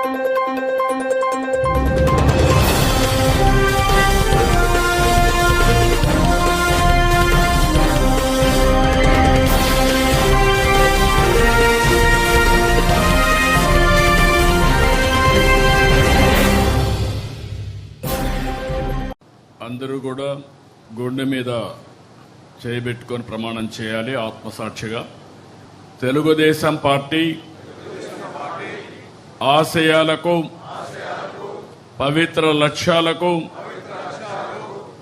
అందరూ కూడా గుండె మీద చేయబెట్టుకొని ప్రమాణం చేయాలి ఆత్మసాక్షిగా. తెలుగుదేశం పార్టీ ఆశయాలకు పవిత్ర లక్ష్యాలకు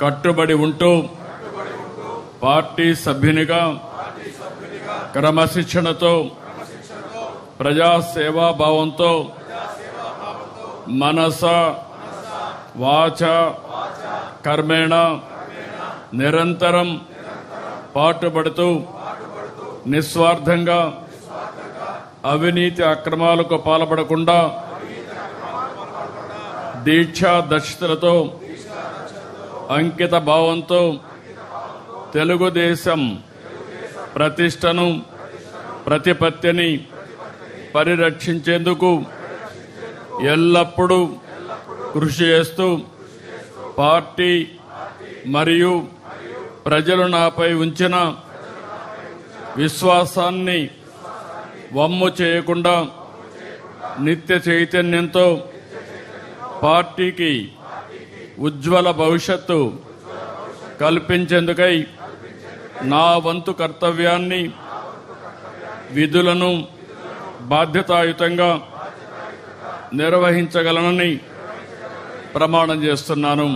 కట్టుబడి ఉంటూ పార్టీ సభ్యునిగా క్రమశిక్షణతో ప్రజాసేవాభావంతో మనస వాచ కర్మేణ నిరంతరం పాటుపడుతూ నిస్వార్థంగా అవినీతి అక్రమాలకు పాల్పడకుండా దీక్షా దక్షతలతో అంకిత భావంతో తెలుగుదేశం ప్రతిష్టను ప్రతిపత్తిని పరిరక్షించేందుకు ఎల్లప్పుడూ కృషి చేస్తూ పార్టీ మరియు ప్రజలు నాపై ఉంచిన విశ్వాసాన్ని వమ్ము చేయకుండా నిత్య చైతన్యంతో పార్టీకి ఉజ్వల భవిష్యత్తు కల్పించేందుకై నా వంతు కర్తవ్యాన్ని విధులను బాధ్యతాయుతంగా నిర్వహించగలనని ప్రమాణం చేస్తున్నాను.